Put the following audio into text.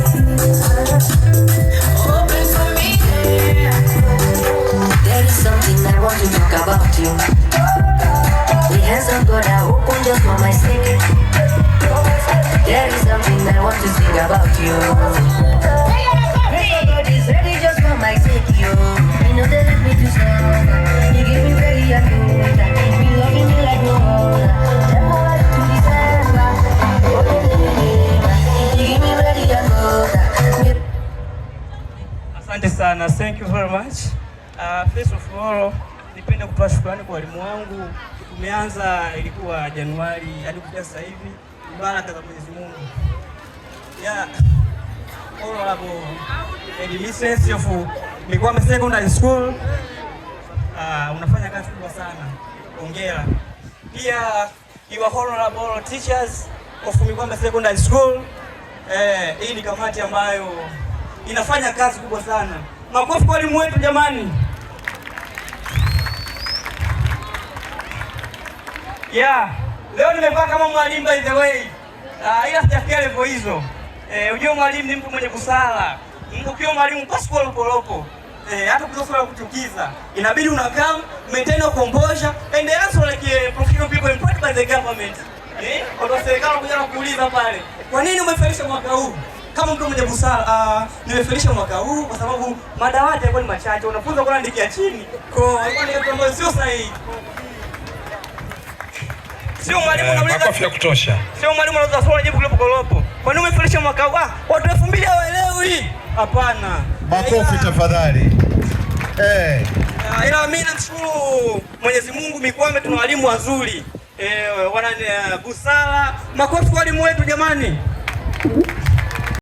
Open for me. There is something I want to talk about you. The hands of God are open just for my sake. There is something I want to sing about you. God is ready just for my sake, you. I know they let me to suffer. You give me ready and good. I keep me loving you like no other. January to December. You give me ready and good. Asante sana, thank you very much. First of all, nipende kutoa shukrani kwa walimu wangu. Tumeanza ilikuwa Januari hadi kufikia sasa hivi. Baraka za Mwenyezi Mungu. Yeah. Honorable Headmistress of Mikwame Secondary School. Unafanya kazi kubwa sana. Hongera. Pia your honorable teachers of Mikwame Secondary School. Hii ni kamati ambayo inafanya kazi kubwa sana. Makofi kwa walimu wetu jamani. Yeah. Leo nimevaa kama mwalimu by the way. Ila sijafikia level hizo. Unajua mwalimu ni mtu mwenye busara. Ukiwa mwalimu pasi polopo. Hata kusoma kuchukiza. Inabidi unakaa, maintain your composure and answer like professional people employed by the government. Kwa serikali kuja kuuliza pale. Kwa nini umefelisha mwaka huu? Kama mtu mwenye busara, nimefelisha mwaka huu kwa sababu madawati yalikuwa ni machache. Unafunza kwa kuandikia chini. Kwa hiyo ni kitu ambacho sio sahihi. Sio mwalimu anauliza makofi ya kutosha. Sio mwalimu anauliza swali jibu kule pokolopo. Kwa nini umefelisha mwaka huu? Watu 2000 hawaelewi. Hapana. Makofi tafadhali. Ila mimi namshukuru Mwenyezi Mungu, Mikwame tuna walimu wazuri. Wana busara. Makofi kwa walimu wetu jamani.